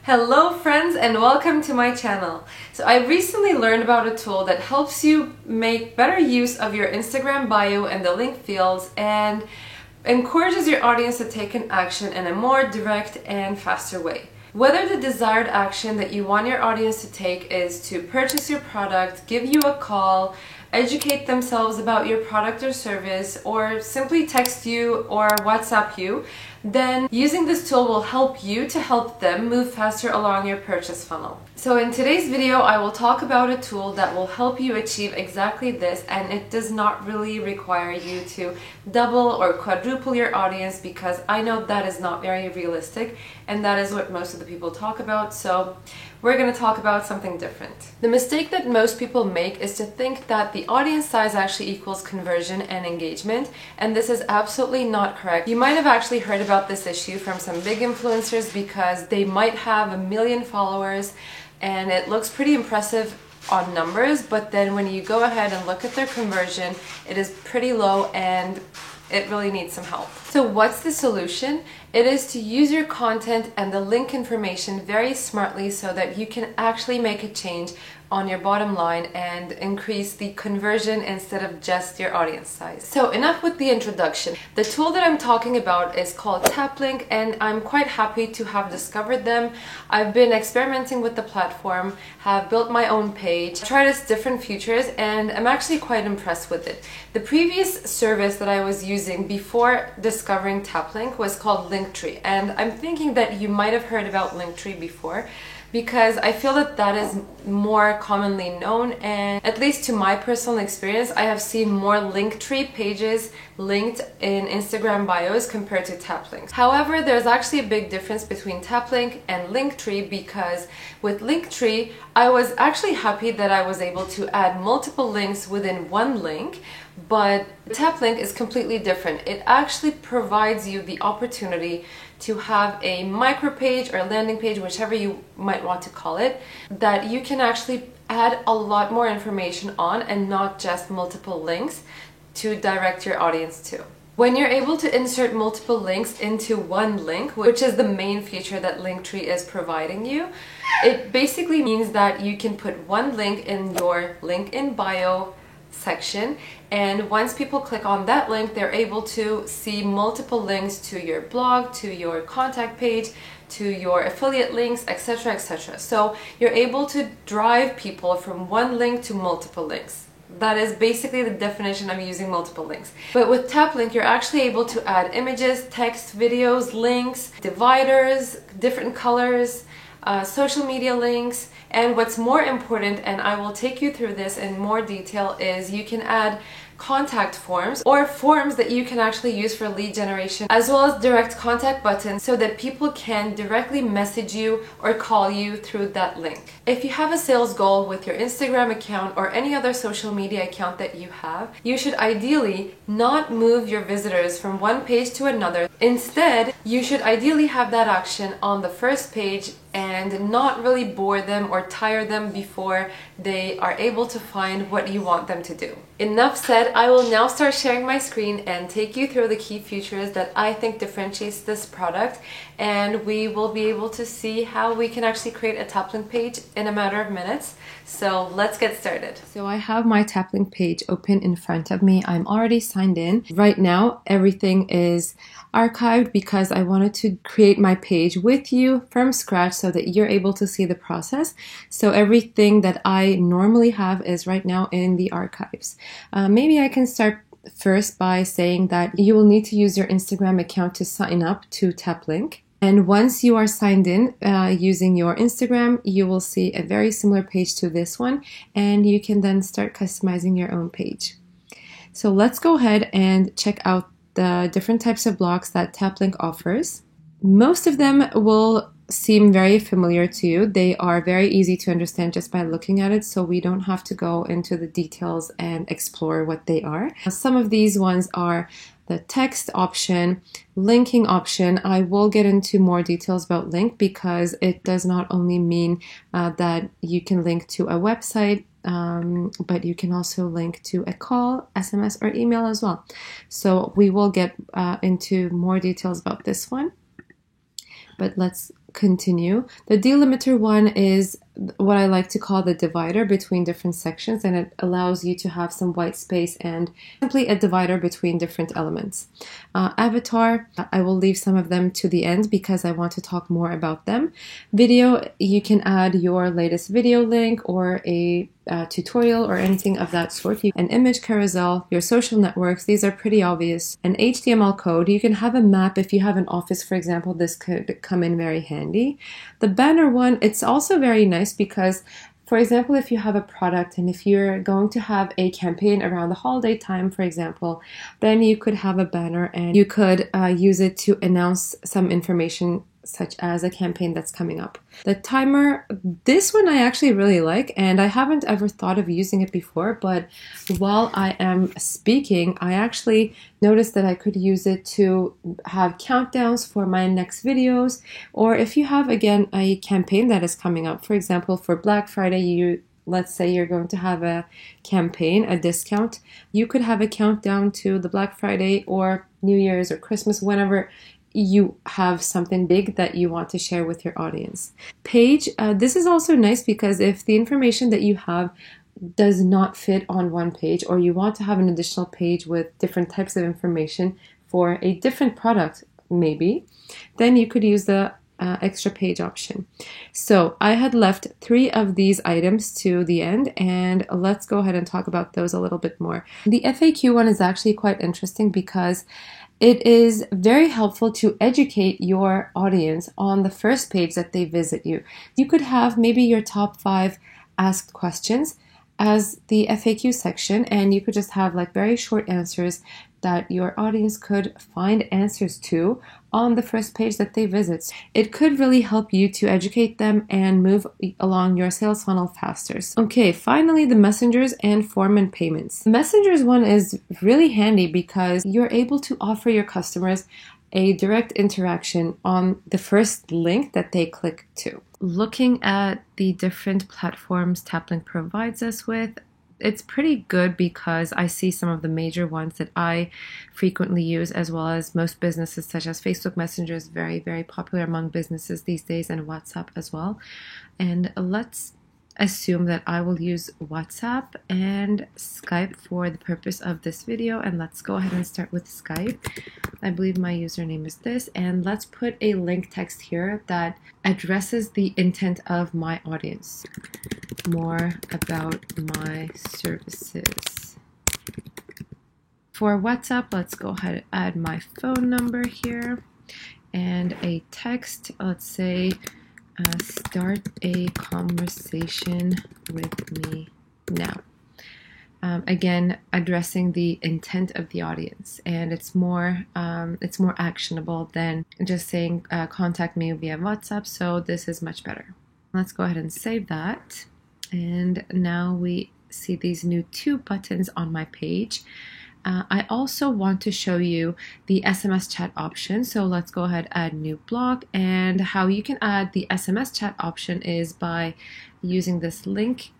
Hello friends and welcome to my channel. So I recently learned about a tool that helps you make better use of your Instagram bio and the link fields and encourages your audience to take an action in a more direct and faster way. Whether the desired action that you want your audience to take is to purchase your product, give you a call, educate themselves about your product or service, or simply text you or WhatsApp you, then using this tool will help you to help them move faster along your purchase funnel. So in today's video, I will talk about a tool that will help you achieve exactly this, and it does not really require you to double or quadruple your audience, because I know that is not very realistic and that is what most of the people talk about. So we're going to talk about something different. The mistake that most people make is to think that the audience size actually equals conversion and engagement, and this is absolutely not correct. You might have actually heard about this issue from some big influencers because they might have 1 million followers and it looks pretty impressive on numbers, but then when you go ahead and look at their conversion, it is pretty low and it really needs some help. So what's the solution? It is to use your content and the link information very smartly so that you can actually make a change on your bottom line and increase the conversion instead of just your audience size. So enough with the introduction. The tool that I'm talking about is called Taplink, and I'm quite happy to have discovered them. I've been experimenting with the platform, have built my own page, tried its different features, and I'm actually quite impressed with it. The previous service that I was using before discovering Taplink was called Linktree, and I'm thinking that you might have heard about Linktree before, because I feel that that is more commonly known, and at least to my personal experience, I have seen more Linktree pages linked in Instagram bios compared to Taplink. However, there's actually a big difference between Taplink and Linktree, because with Linktree, I was actually happy that I was able to add multiple links within one link, but Taplink is completely different. It actually provides you the opportunity to have a micro page or landing page, whichever you might want to call it, that you can actually add a lot more information on and not just multiple links to direct your audience to. When you're able to insert multiple links into one link, which is the main feature that Linktree is providing you, it basically means that you can put one link in your link in bio section, and once people click on that link, they're able to see multiple links to your blog, to your contact page, to your affiliate links, etc., etc. So you're able to drive people from one link to multiple links. That is basically the definition of using multiple links. But with Taplink, you're actually able to add images, text, videos, links, dividers, different colors, social media links, and what's more important, and I will take you through this in more detail, is you can add contact forms, or forms that you can actually use for lead generation, as well as direct contact buttons so that people can directly message you or call you through that link. If you have a sales goal with your Instagram account or any other social media account that you have, you should ideally not move your visitors from one page to another. Instead, you should ideally have that action on the first page and not really bore them or tire them before they are able to find what you want them to do. Enough said, I will now start sharing my screen and take you through the key features that I think differentiates this product, and we will be able to see how we can actually create a Taplink page in a matter of minutes. So let's get started. So I have my Taplink page open in front of me. I'm already signed in. Right now, everything is archived because I wanted to create my page with you from scratch so that you're able to see the process. So everything that I normally have is right now in the archives. Maybe I can start first by saying that you will need to use your Instagram account to sign up to Taplink. And once you are signed in using your Instagram, you will see a very similar page to this one, and you can then start customizing your own page. So let's go ahead and check out the different types of blocks that Taplink offers. Most of them will seem very familiar to you. They are very easy to understand just by looking at it, so we don't have to go into the details and explore what they are. Some of these ones are the text option, linking option. I will get into more details about link, because it does not only mean that you can link to a website, but you can also link to a call, SMS, or email as well. So we will get into more details about this one. But let's continue. The delimiter one is what I like to call the divider between different sections, and it allows you to have some white space and simply a divider between different elements. Avatar, I will leave some of them to the end because I want to talk more about them. Video, you can add your latest video link or a tutorial or anything of that sort. An image carousel, your social networks, these are pretty obvious. An HTML code, you can have a map. If you have an office, for example, this could come in very handy. The banner one, it's also very nice because, for example, if you have a product and if you're going to have a campaign around the holiday time, for example, then you could have a banner and you could use it to announce some information such as a campaign that's coming up. The timer, this one I actually really like, and I haven't ever thought of using it before, but while I am speaking, I actually noticed that I could use it to have countdowns for my next videos, or if you have, again, a campaign that is coming up. For example, for Black Friday, let's say you're going to have a campaign, a discount, you could have a countdown to the Black Friday or New Year's or Christmas, whenever you have something big that you want to share with your audience. Page, this is also nice because if the information that you have does not fit on one page, or you want to have an additional page with different types of information for a different product maybe, then you could use the extra page option. So I had left 3 of these items to the end, and let's go ahead and talk about those a little bit more. The FAQ one is actually quite interesting because it is very helpful to educate your audience on the first page that they visit you. You could have maybe your top 5 asked questions as the FAQ section, and you could just have like very short answers that your audience could find answers to on the first page that they visit. It could really help you to educate them and move along your sales funnel faster. Okay, finally, the messengers and form and payments. The messengers one is really handy because you're able to offer your customers a direct interaction on the first link that they click to. Looking at the different platforms TapLink provides us with, it's pretty good because I see some of the major ones that I frequently use, as well as most businesses, such as Facebook Messenger is very, very popular among businesses these days, and WhatsApp as well. And let's assume that I will use WhatsApp and Skype for the purpose of this video. And let's go ahead and start with Skype. I believe my username is this, and let's put a link text here that addresses the intent of my audience. More about my services. For WhatsApp, let's go ahead and add my phone number here and a text. Let's say, start a conversation with me now. Again, addressing the intent of the audience, and it's more actionable than just saying contact me via WhatsApp. So this is much better. Let's go ahead and save that. And now we see these new 2 buttons on my page. I also want to show you the SMS chat option. So let's go ahead, add new block, and how you can add the SMS chat option is by using this link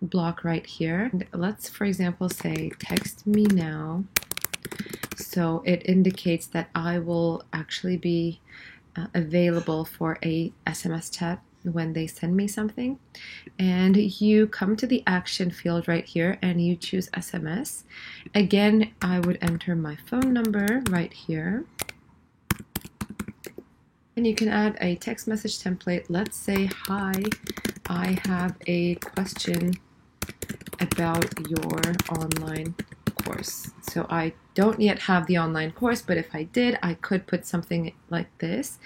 block right here. Let's, for example, say text me now. So it indicates that I will actually be available for a SMS chat when they send me something. And you come to the action field right here and you choose SMS. Again, I would enter my phone number right here. And you can add a text message template. Let's say, hi, I have a question about your online course. So I don't yet have the online course, but if I did, I could put something like this.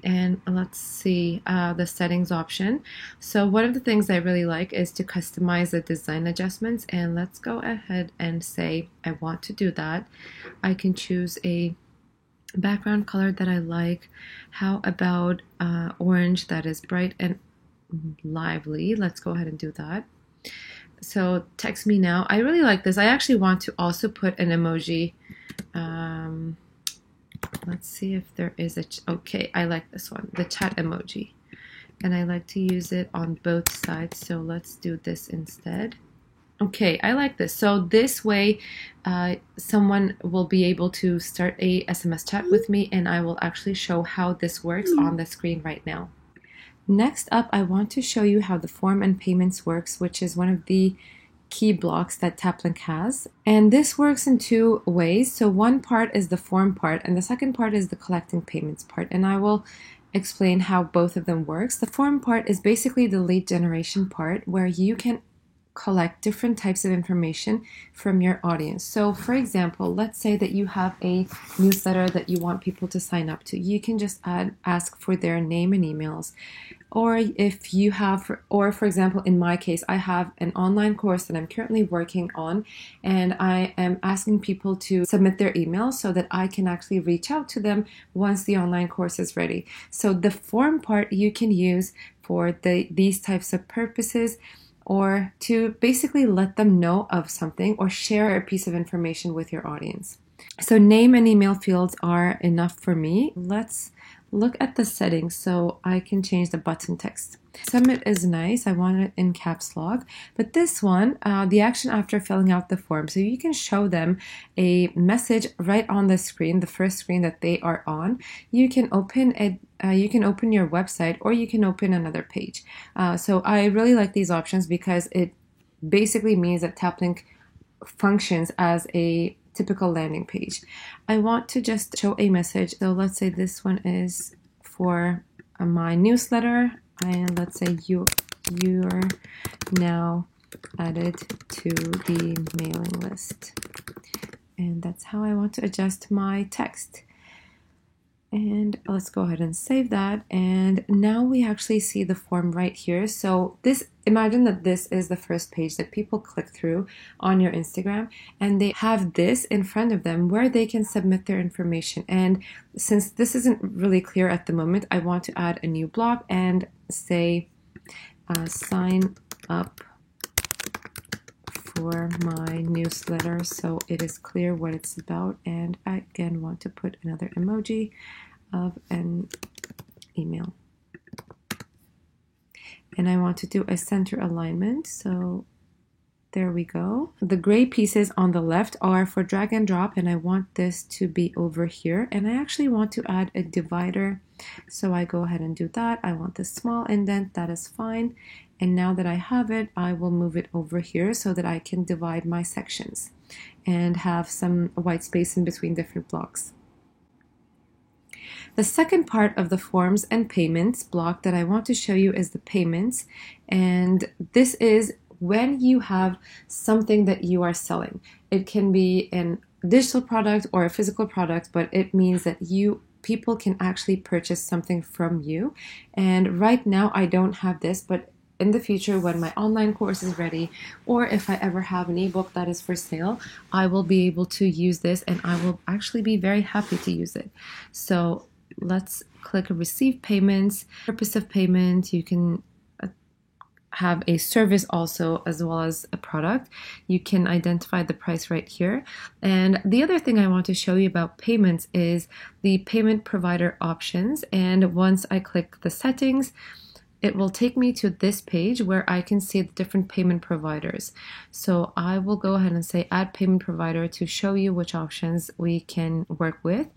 And let's see the settings option. So one of the things I really like is to customize the design adjustments, and let's go ahead and say I want to do that. I can choose a background color that I like. How about orange that is bright and lively? Let's go ahead and do that. So text me now. I really like this. I actually want to also put an emoji. Let's see if there is a, okay, I like this one, the chat emoji. And I like to use it on both sides, so let's do this instead. Okay, I like this. So this way, someone will be able to start a SMS chat with me, and I will actually show how this works on the screen right now. Next up, I want to show you how the form and payments works, which is one of the key blocks that TapLink has. And this works in two ways. So one part is the form part, and the second part is the collecting payments part. And I will explain how both of them works. The form part is basically the lead generation part, where you can collect different types of information from your audience. So for example, let's say that you have a newsletter that you want people to sign up to. You can just ask for their name and emails. Or if you have, or for example, in my case, I have an online course that I'm currently working on, and I am asking people to submit their emails so that I can actually reach out to them once the online course is ready. So the form part you can use for these types of purposes, or to basically let them know of something or share a piece of information with your audience. So name and email fields are enough for me. Let's look at the settings so I can change the button text. Submit is nice. I want it in caps lock. But this one, the action after filling out the form. So you can show them a message right on the screen, the first screen that they are on. You can open it. You can open your website, or you can open another page. So I really like these options because it basically means that TapLink functions as a typical landing page. I want to just show a message. So let's say this one is for my newsletter, and let's say you're now added to the mailing list. And that's how I want to adjust my text. And let's go ahead and save that. And now we actually see the form right here. So imagine that this is the first page that people click through on your Instagram, and they have this in front of them where they can submit their information. And since this isn't really clear at the moment, I want to add a new block and say, sign up for my newsletter, so it is clear what it's about. And I again want to put another emoji of an email, and I want to do a center alignment, so there we go. The gray pieces on the left are for drag and drop, and I want this to be over here, and I actually want to add a divider, so I go ahead and do that. I want this small indent, that is fine. And now that I have it, I will move it over here so that I can divide my sections and have some white space in between different blocks. The second part of the forms and payments block that I want to show you is the payments. And this is when you have something that you are selling. It can be a digital product or a physical product, but it means that people can actually purchase something from you. And right now I don't have this, but in the future, when my online course is ready, or if I ever have an ebook that is for sale, I will be able to use this, and I will actually be very happy to use it. So let's click receive payments. Purpose of payment, you can have a service also as well as a product. You can identify the price right here. And the other thing I want to show you about payments is the payment provider options. And once I click the settings, it will take me to this page where I can see the different payment providers. So I will go ahead and say add payment provider to show you which options we can work with.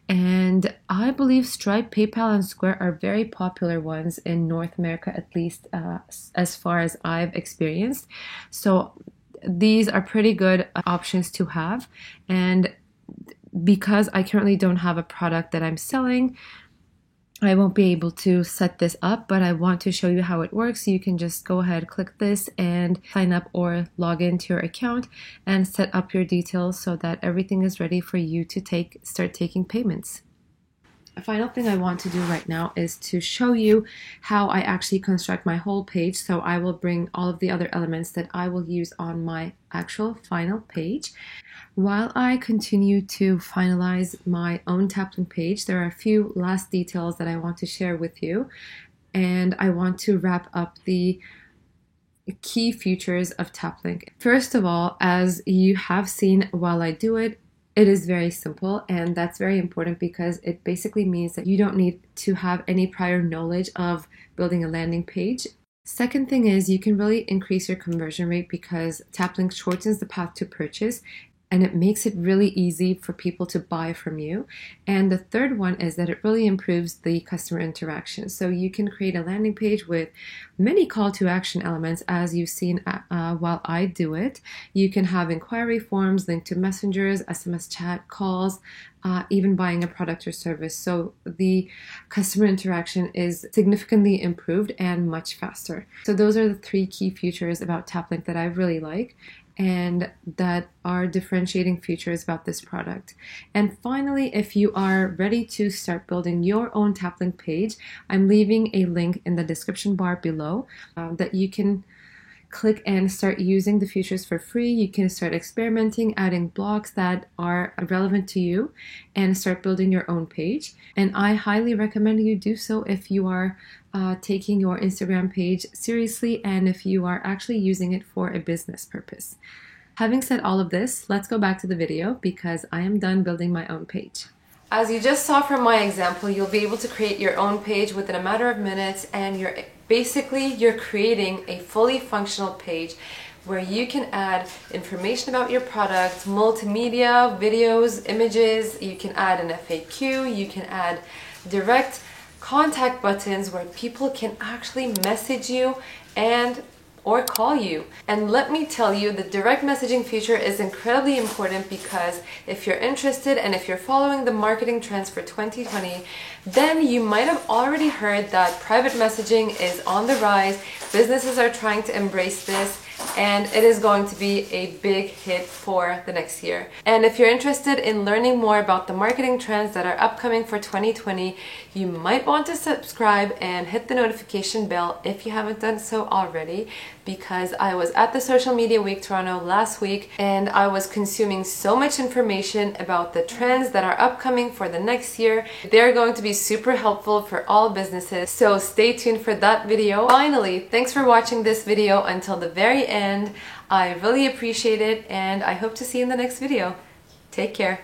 And I believe Stripe, PayPal, and Square are very popular ones in North America, at least as far as I've experienced. So these are pretty good options to have. And because I currently don't have a product that I'm selling, I won't be able to set this up, but I want to show you how it works. You can just go ahead, click this, and sign up or log into your account and set up your details so that everything is ready for you to start taking payments. A final thing I want to do right now is to show you how I actually construct my whole page. So I will bring all of the other elements that I will use on my actual final page. While I continue to finalize my own TapLink page, there are a few last details that I want to share with you, and I want to wrap up the key features of TapLink. First of all, as you have seen while I do it, it is very simple, and that's very important because it basically means that you don't need to have any prior knowledge of building a landing page. Second thing is you can really increase your conversion rate because Taplink shortens the path to purchase and it makes it really easy for people to buy from you. And the third one is that it really improves the customer interaction. So you can create a landing page with many call to action elements as you've seen while I do it. You can have inquiry forms linked to messengers, SMS chat, calls, even buying a product or service. So the customer interaction is significantly improved and much faster. So those are the three key features about Taplink that I really like and that are differentiating features about this product. And finally, if you are ready to start building your own Taplink page, I'm leaving a link in the description bar below that you can click and start using the features for free. You can start experimenting, adding blocks that are relevant to you, and start building your own page. And I highly recommend you do so if you are taking your Instagram page seriously and if you are actually using it for a business purpose. Having said all of this, let's go back to the video because I am done building my own page. As you just saw from my example, you'll be able to create your own page within a matter of minutes, and you're creating a fully functional page where you can add information about your product, multimedia, videos, images. You can add an FAQ, you can add direct contact buttons where people can actually message you or call you. And let me tell you, the direct messaging feature is incredibly important because if you're interested and if you're following the marketing trends for 2020, then you might have already heard that private messaging is on the rise. Businesses are trying to embrace this, and it is going to be a big hit for the next year. And if you're interested in learning more about the marketing trends that are upcoming for 2020, you might want to subscribe and hit the notification bell if you haven't done so already, because I was at the Social Media Week Toronto last week and I was consuming so much information about the trends that are upcoming for the next year. They're going to be super helpful for all businesses, so stay tuned for that video. Finally, thanks for watching this video until the very end. I really appreciate it and I hope to see you in the next video. Take care.